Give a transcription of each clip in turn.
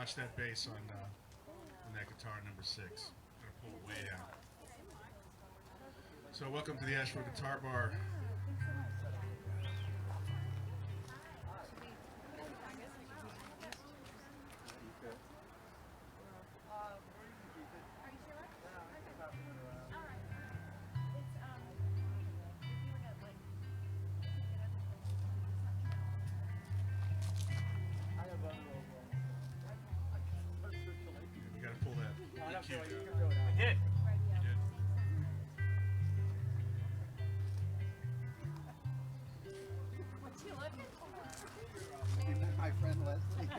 Watch that bass on that guitar number 6. Gotta pull it way down. So welcome to the Asheville Guitar Bar. You gotta pull that. EQ. I did. You did. What's he looking for? My friend Leslie.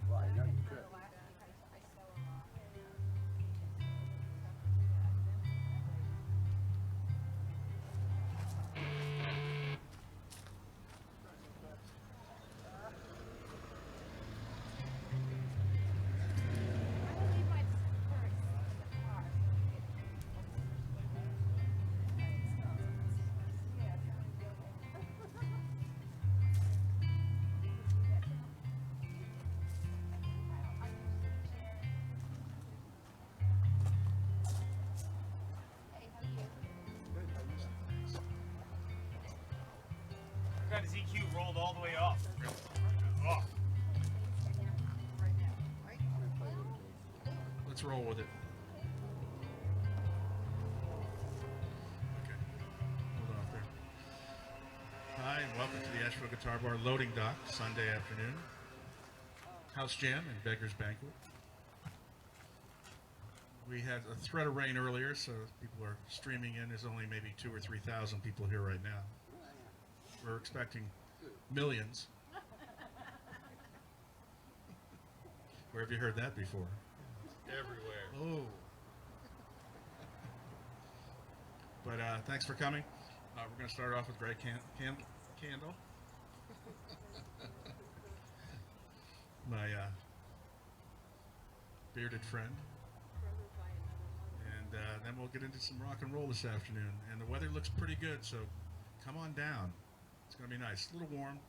Well, I know you could. Got his EQ rolled all the way off. Off. Let's roll with it. Okay. Hold off there. Hi, and welcome to the Asheville Guitar Bar loading dock, Sunday afternoon. House jam and Beggar's Banquet. We had a threat of rain earlier, so people are streaming in. There's only maybe 2,000 or 3,000 people here right now. We're expecting millions. Where have you heard that before? Everywhere. Oh. But thanks for coming. We're going to start off with Greg Candel. My bearded friend. And then we'll get into some rock and roll this afternoon. And the weather looks pretty good, so come on down. It's going to be nice. A little warm,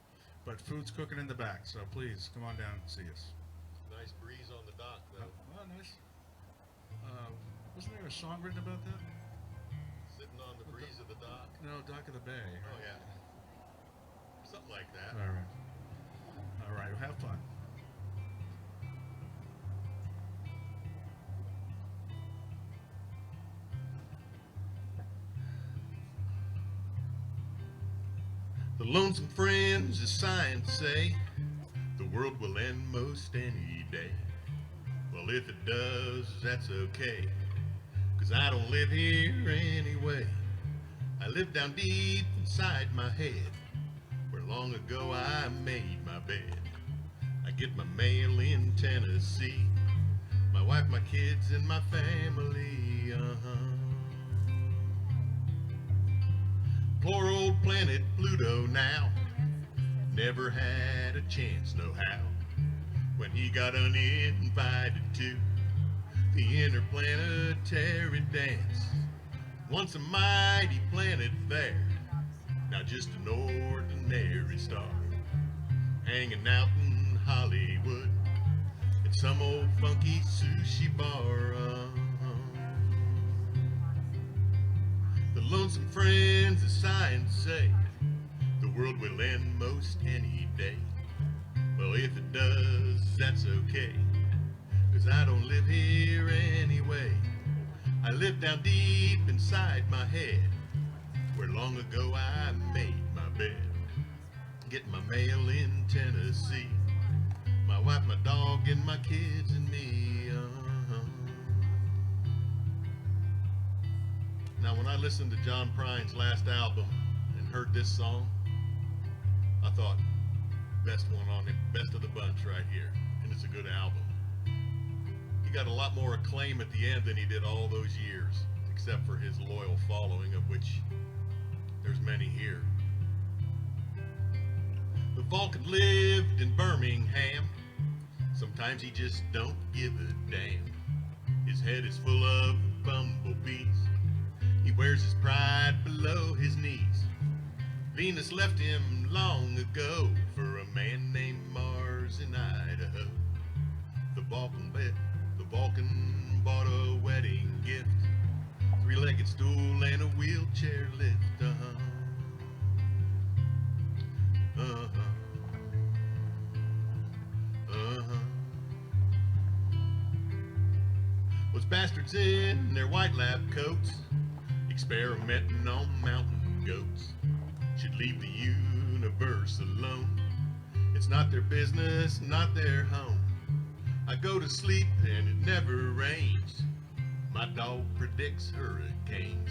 but food's cooking in the back, so please come on down and see us. Nice breeze on the dock, though. Oh, nice. Wasn't there a song written about that? Sitting on the breeze of the dock. No, Dock of the Bay. Oh, yeah. Something like that. All right. All right. Well, have fun. The Lonesome Friends, as science say, the world will end most any day. Well, if it does, that's okay, 'cause I don't live here anyway. I live down deep inside my head, where long ago I made my bed. I get my mail in Tennessee, my wife, my kids, and my family, Poor old planet Pluto now never had a chance no how when he got uninvited to the interplanetary dance. Once a mighty planet there, now just an ordinary star, hanging out in Hollywood at some old funky sushi bar. The Lonesome Friends, as science say, the world will end most any day. Well, if it does, that's okay, 'cause I don't live here anyway. I live down deep inside my head, where long ago I made my bed. Get my mail in Tennessee, my wife, my dog, and my kids and me. Now, when I listened to John Prine's last album and heard this song, I thought, best one on it, best of the bunch right here, and it's a good album. He got a lot more acclaim at the end than he did all those years, except for his loyal following, of which there's many here. The Vulcan lived in Birmingham. Sometimes he just don't give a damn. His head is full of bumblebees. He wears his pride below his knees. Venus left him long ago for a man named Mars in Idaho. The Vulcan bought a wedding gift, three-legged stool and a wheelchair lift. Was bastards in their white lab coats, experimenting on mountain goats. Should leave the universe alone. It's not their business, not their home. I go to sleep and it never rains. My dog predicts hurricanes.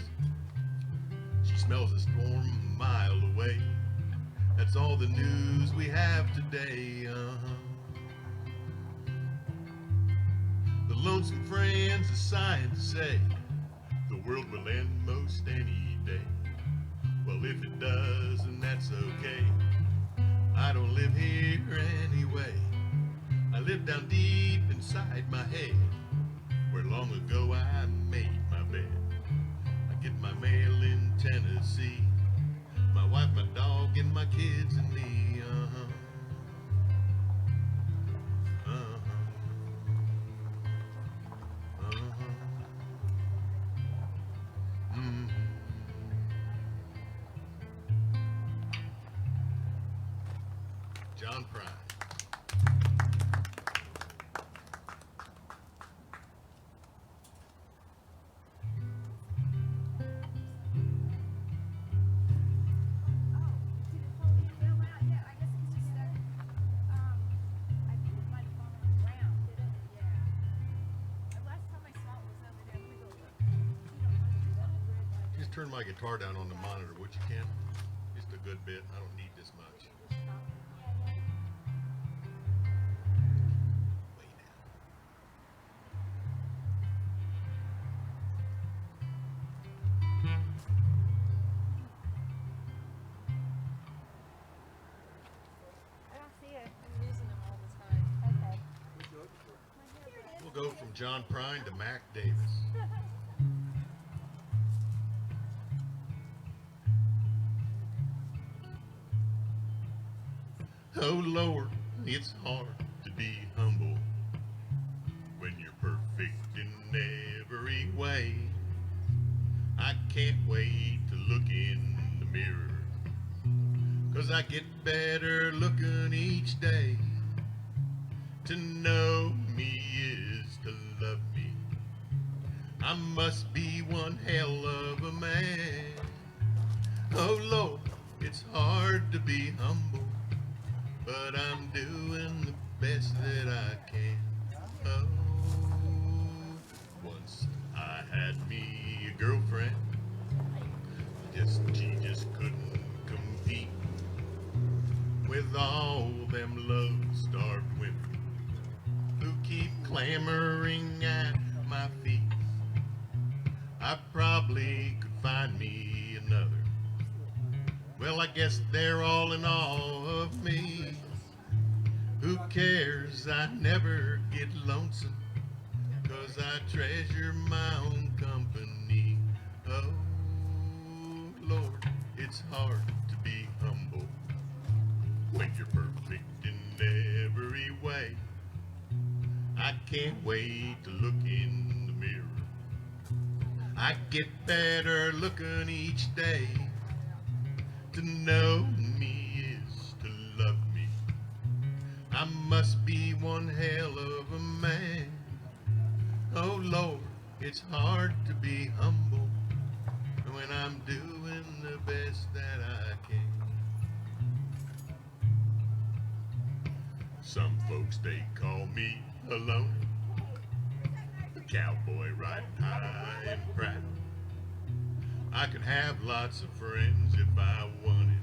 She smells a storm a mile away. That's all the news we have today. The Lonesome Friends, the signs say the world will end most any day. Well, if it does, then that's okay. I don't live here anyway. I live down deep inside my head, where long ago I made my bed. I get my mail in Tennessee, my wife, my dog, and my kids and me. John Prine. Just turn my guitar down on the monitor, which you can. Just a good bit. I don't need this much. Way down. I don't see it. I'm using them all the time. Okay. We'll go from John Prine to Mac Davis. Oh Lord, it's hard to be humble when you're perfect in every way. I can't wait to look in the mirror, 'cause I get better looking each day. To know me is to love me. I must be one hell of a man. Oh Lord, it's hard to be humble, but I'm doing the best that I can. Oh, once I had me a girlfriend, she just couldn't compete with all them love-starved women who keep clamoring at my feet. I probably could find me another. Well, I guess they're all in awe of me. Who cares? I never get lonesome, 'cause I treasure my own company. Oh, Lord, it's hard to be humble when you're perfect in every way. I can't wait to look in the mirror. I get better looking each day. To know me is to love me. I must be one hell of a man. Oh Lord, it's hard to be humble when I'm doing the best that I can. Some folks, they call me a loner, a cowboy riding high and proud. I could have lots of friends if I wanted,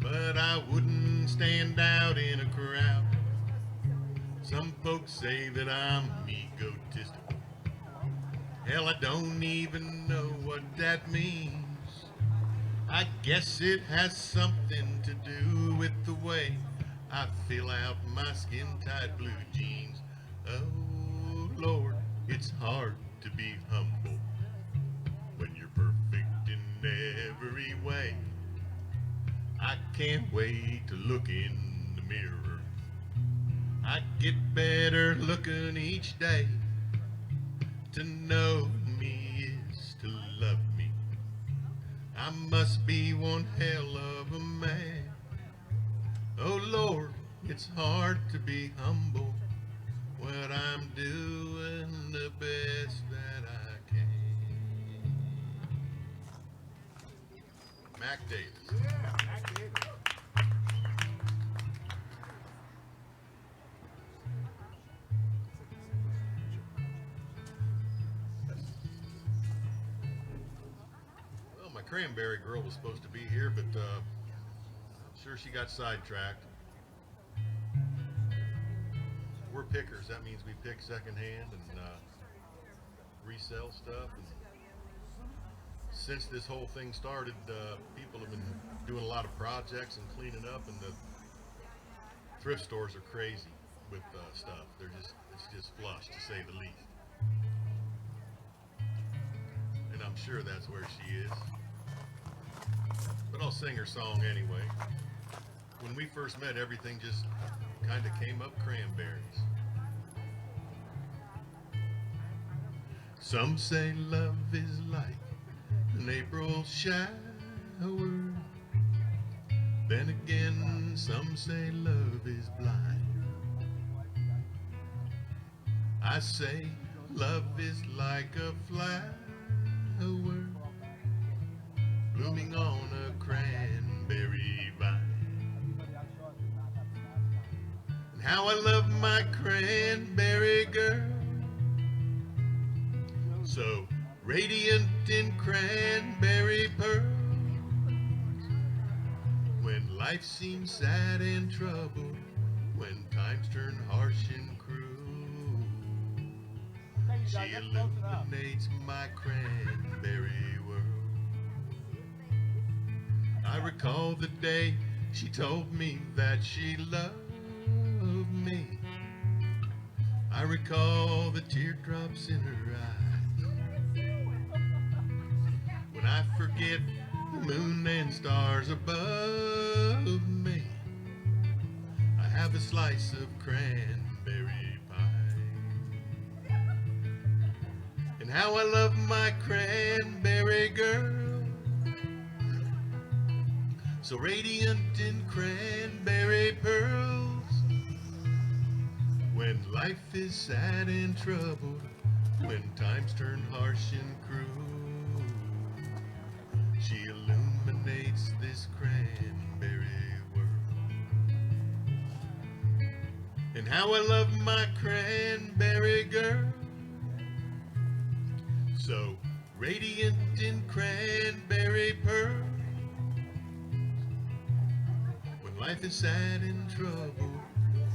but I wouldn't stand out in a crowd. Some folks say that I'm egotistical. Hell, I don't even know what that means. I guess it has something to do with the way I fill out my skin-tight blue jeans. Oh, Lord, it's hard to be humble when you're perfect in every way. I can't wait to look in the mirror. I get better looking each day. To know me is to love me. I must be one hell of a man. Oh Lord, it's hard to be humble when I'm doing the best that I can. Mac Davis. Yeah, Mac Davis. Well, my Cranberry Girl was supposed to be here, but I'm sure she got sidetracked. We're pickers. That means we pick secondhand and resell stuff. And since this whole thing started, people have been doing a lot of projects and cleaning up, and the thrift stores are crazy with stuff. It's just flush, to say the least. And I'm sure that's where she is. But I'll sing her song anyway. When we first met, everything just kind of came up cranberries. Some say love is like an April shower. Then again, some say love is blind. I say love is like a flower blooming on a cranberry vine. And how I love my cranberry girl, so radiant in cranberry pearls. When life seems sad and troubled, when times turn harsh and cruel, she illuminates my cranberry world. I recall the day she told me that she loved me. I recall the teardrops in her eyes. When I forget the moon and stars above me, I have a slice of cranberry pie. And how I love my cranberry girl, so radiant in cranberry pearls. When life is sad and troubled, when times turn harsh and cruel, she illuminates this cranberry world. And how I love my cranberry girl, so radiant in cranberry pearls. When life is sad and troubled,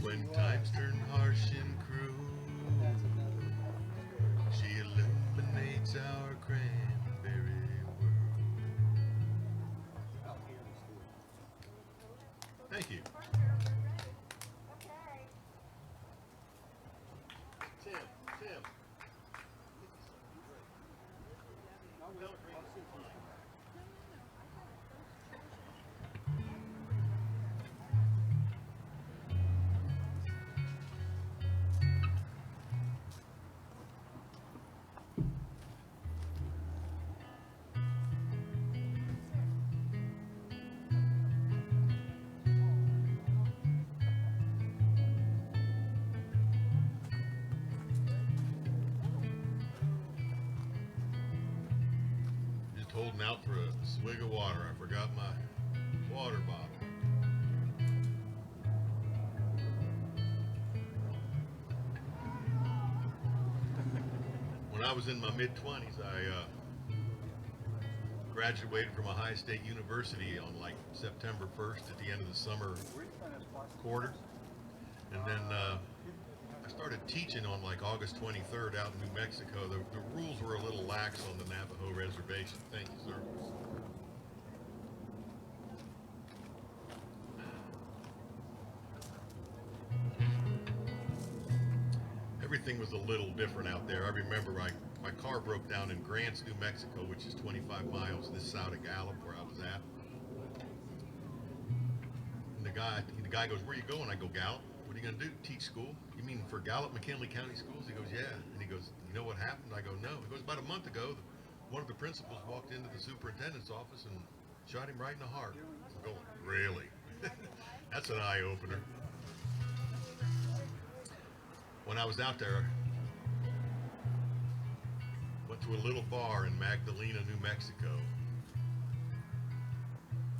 when times turn harsh and cruel, she illuminates our cranberry world. Thank you. Tim. Holding out for a swig of water. I forgot my water bottle. When I was in my mid-20s, graduated from Ohio State University on like September 1st at the end of the summer quarter. And then I started teaching on like August 23rd out in New Mexico. The rules were a little lax on the Navajo reservation. Thank you, sir. Everything was a little different out there. I remember my car broke down in Grants, New Mexico, which is 25 miles this side of Gallup, where I was at. And the guy goes, "Where you going?" I go, "Gallup." "What are you going to do? Teach school?" "You mean for Gallup, McKinley County Schools?" He goes, "Yeah." And he goes, "You know what happened?" I go, "No." He goes, "About a month ago, one of the principals walked into the superintendent's office and shot him right in the heart." I'm going, "Really?" That's an eye-opener. When I was out there, went to a little bar in Magdalena, New Mexico.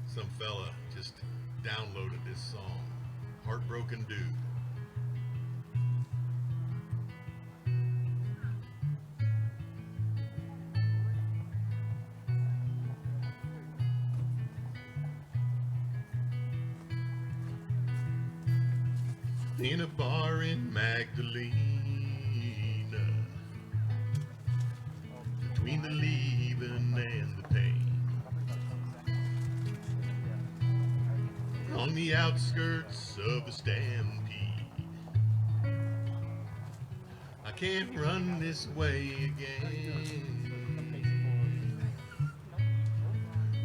Some fella just downloaded this song, Heartbroken Dude. In a bar in Magdalena, between the leaving and the pain, on the outskirts of a stampede, I can't run this way again.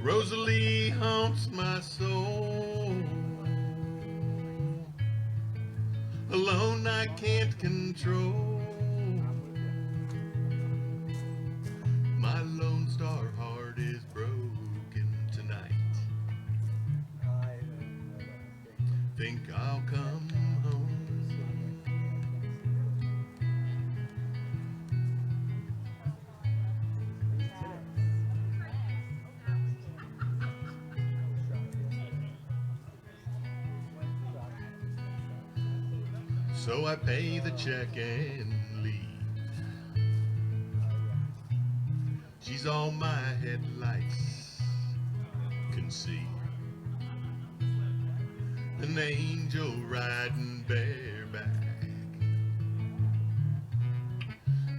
Rosalie haunts my soul. Alone I can't control. My Lone Star heart is broken tonight. Think I'll come home. So I pay the check and leave. She's all my headlights can see. An angel riding bareback,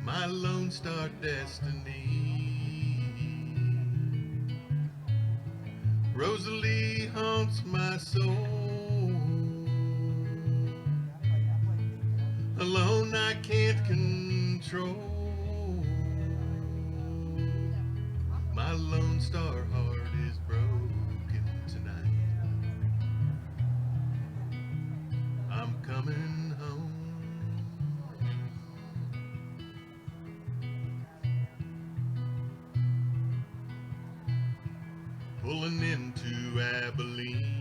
my Lone Star destiny. Rosalie haunts my soul. Alone I can't control. My Lone Star heart is broken tonight. I'm coming home. Pulling into Abilene,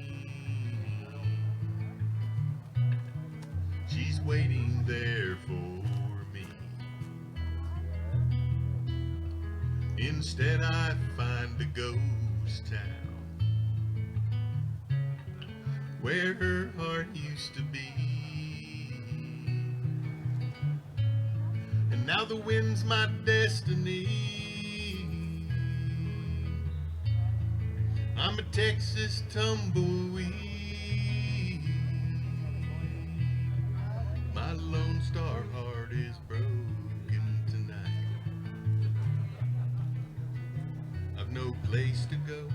she's waiting there for me. Instead I find a ghost town where her heart used to be. And now the wind's my destiny. I'm a Texas tumbleweed. My Lone Star heart is broken tonight. I've no place to go.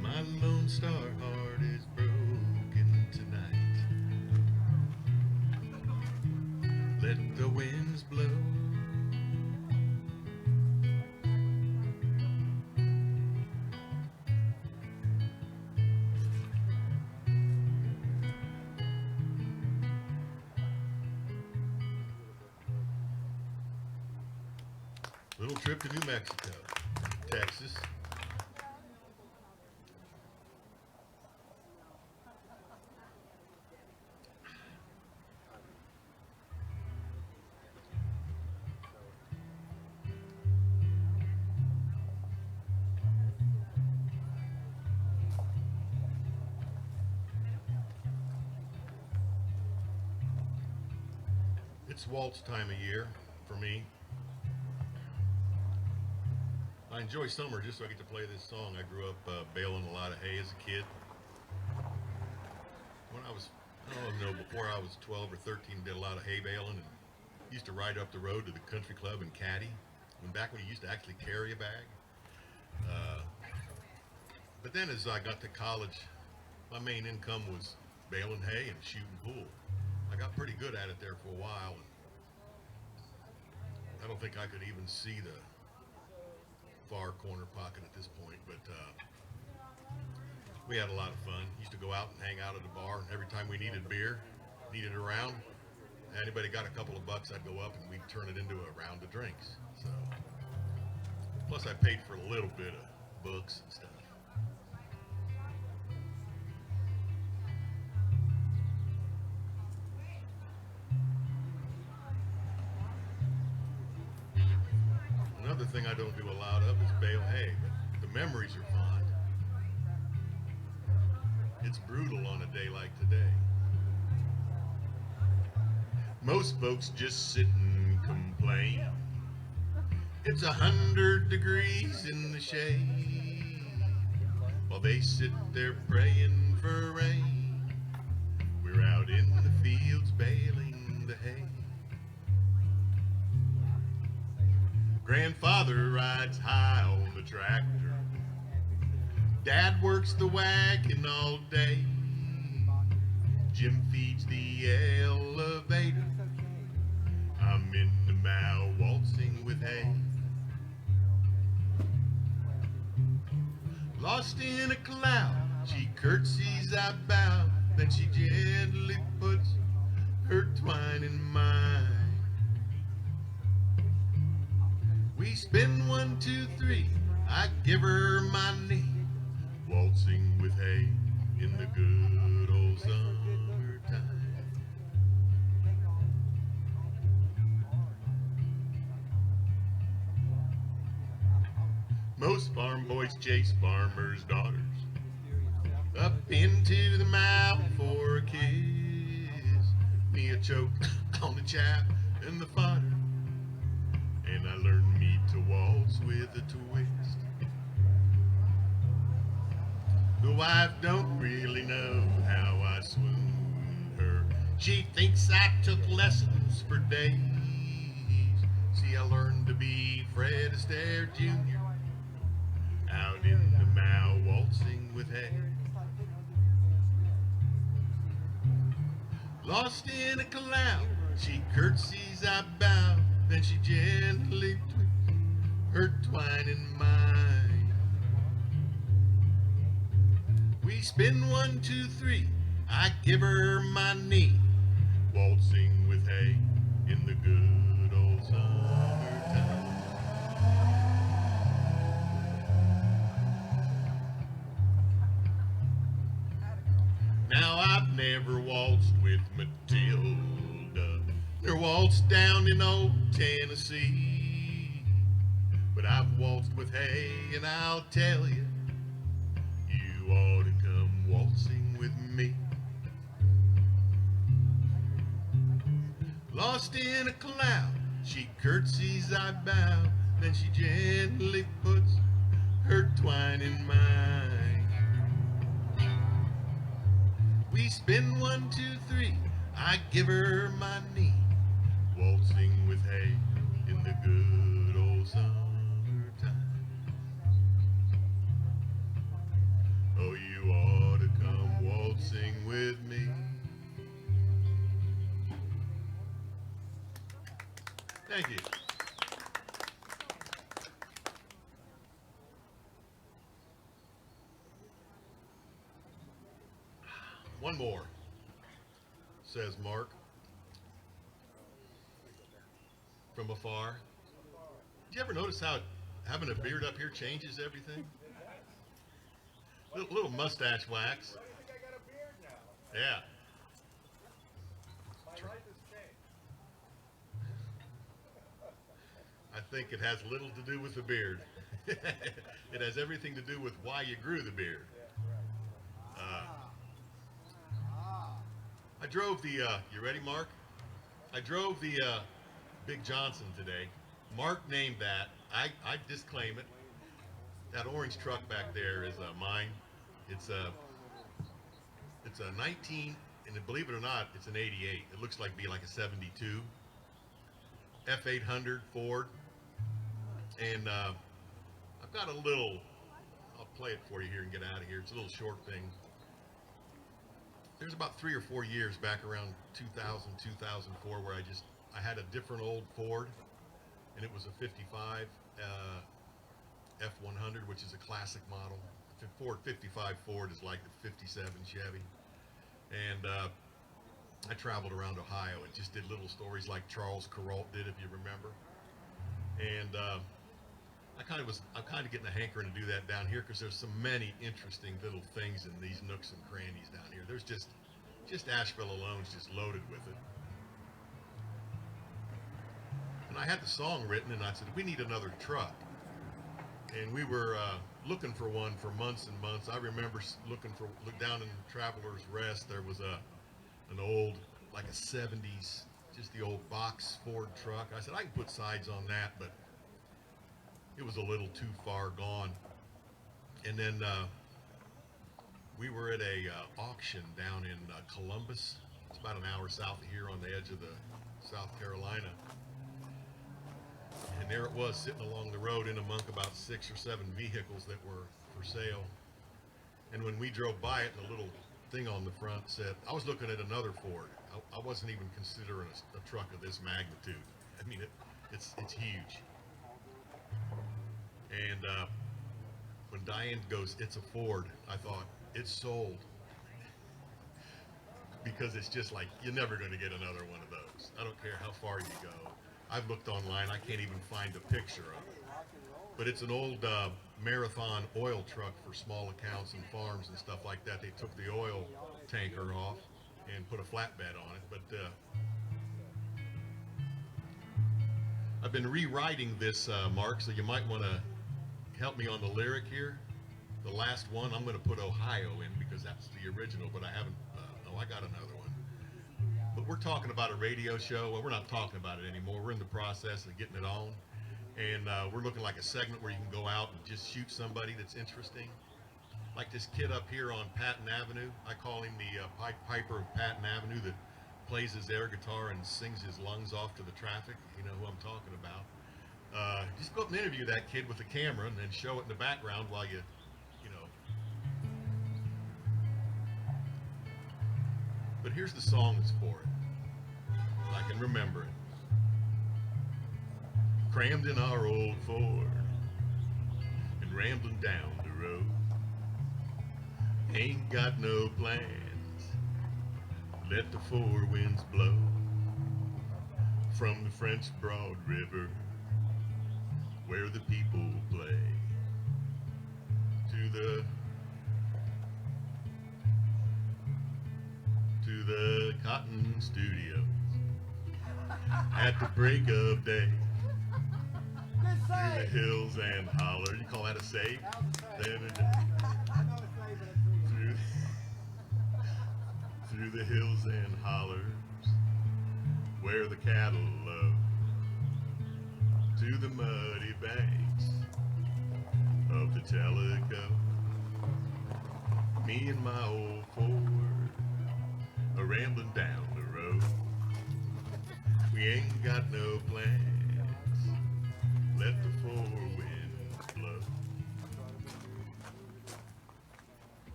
My Lone Star heart is broken tonight. Let the winds blow. Little trip to New Mexico, Texas. It's waltz time of year for me. enjoy summer just so I get to play this song. I grew up baling a lot of hay as a kid. When I was, I don't know, before I was 12 or 13, did a lot of hay baling and used to ride up the road to the country club and caddy. Back when you used to actually carry a bag. But then as I got to college, my main income was baling hay and shooting pool. I got pretty good at it there for a while. And I don't think I could even see the far corner pocket at this point, but we had a lot of fun. Used to go out and hang out at the bar, and every time we needed beer, needed a round, anybody got a couple of bucks, I'd go up and we'd turn it into a round of drinks. So, plus I paid for a little bit of books and stuff. Another thing I don't do a lot of is bale hay, but the memories are fond. It's brutal on a day like today. Most folks just sit and complain. It's 100 degrees in the shade, while they sit there praying for rain. We're out in the fields baling the hay. Grandfather rides high on the tractor. Dad works the wagon all day. Jim feeds the elevator. I'm in the mow waltzing with hay. Lost in a cloud, she curtsies, I bow. Then she gently puts her twine in mine. We spin 1, 2, 3, I give her my knee, waltzing with hay in the good old summertime. Most farm boys chase farmers' daughters up into the mouth for a kiss. Me a choke on the chap and the fodder, and I learned me to waltz with a twist. The wife don't really know how I swooned her. She thinks I took lessons for days. See, I learned to be Fred Astaire Jr. out in the mow waltzing with hay. Lost in a cloud, she curtsies, I bow. Then she gently twists her twine in mine. We spin 1, 2, 3, I give her my knee, waltzing with hay in the good old summertime. Now I've never waltzed with Matilda, nor waltzed down in old Tennessee, but I've waltzed with hay, and I'll tell you, you ought to come waltzing with me. Lost in a cloud, she curtsies, I bow. Then she gently puts her twine in mine. We spin 1, 2, 3, I give her my knee, waltzing with hay in the good old summertime. Oh, you ought to come waltzing with me. Thank you. One more, says Mark, from afar. Did you ever notice how having a beard up here changes everything? Little mustache wax. Yeah. I think it has little to do with the beard. It has everything to do with why you grew the beard. I drove the, you ready, Mark? I drove the Big Johnson today. Mark named that. I disclaim it. that orange truck back there is mine. It's a 19, and believe it or not, it's an 88. It looks like a 72 F800 Ford, and I've got a little. I'll play it for you here and get out of here. It's a little short thing. There's about 3 or 4 years back around 2000, 2004 where I had a different old Ford, and it was a 55 F100, which is a classic model. Ford 55 Ford is like the 57 Chevy. And I traveled around Ohio and just did little stories like Charles Kuralt did, if you remember. And I'm kind of getting a hankering to do that down here because there's so many interesting little things in these nooks and crannies down here. There's just Asheville alone is just loaded with it. And I had the song written, and I said, we need another truck. And we were looking for one for months and months. I remember look down in Traveler's Rest. There was an old, like a 70s, just the old box Ford truck. I said, I can put sides on that, but it was a little too far gone. And then we were at a auction down in Columbus. It's about an hour south of here on the edge of the South Carolina. And there it was, sitting along the road in among about 6 or 7 vehicles that were for sale. And when we drove by it, the little thing on the front said, I was looking at another Ford. I wasn't even considering a truck of this magnitude. I mean, it's huge. And when Diane goes, it's a Ford, I thought, it's sold. Because it's just like, you're never going to get another one of those. I don't care how far you go. I've looked online, I can't even find a picture of it. But it's an old Marathon oil truck for small accounts and farms and stuff like that. They took the oil tanker off and put a flatbed on it. But I've been rewriting this, Mark, so you might want to help me on the lyric here. The last one, I'm going to put Ohio in because that's the original, but I haven't, I got another one. But we're talking about a radio show. Well, we're not talking about it anymore. We're in the process of getting it on. And we're looking like a segment where you can go out and just shoot somebody that's interesting. Like this kid up here on Patton Avenue. I call him the Piper of Patton Avenue that plays his air guitar and sings his lungs off to the traffic. You know who I'm talking about. Just go up and interview that kid with a camera and then show it in the background while you know. But here's the song that's for it. I can remember it. Crammed in our old Ford and rambling down the road. Ain't got no plans. Let the four winds blow from the French Broad River where the people play to the cotton studios at the break of day. Through the hills and holler. You call that a save? Through the hills and hollers where the cattle love, to the muddy banks of the Tellico. Me and my old Ford are rambling down the road. We ain't got no plans. Let the four winds blow.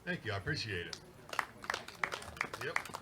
Thank you, I appreciate it. Yep.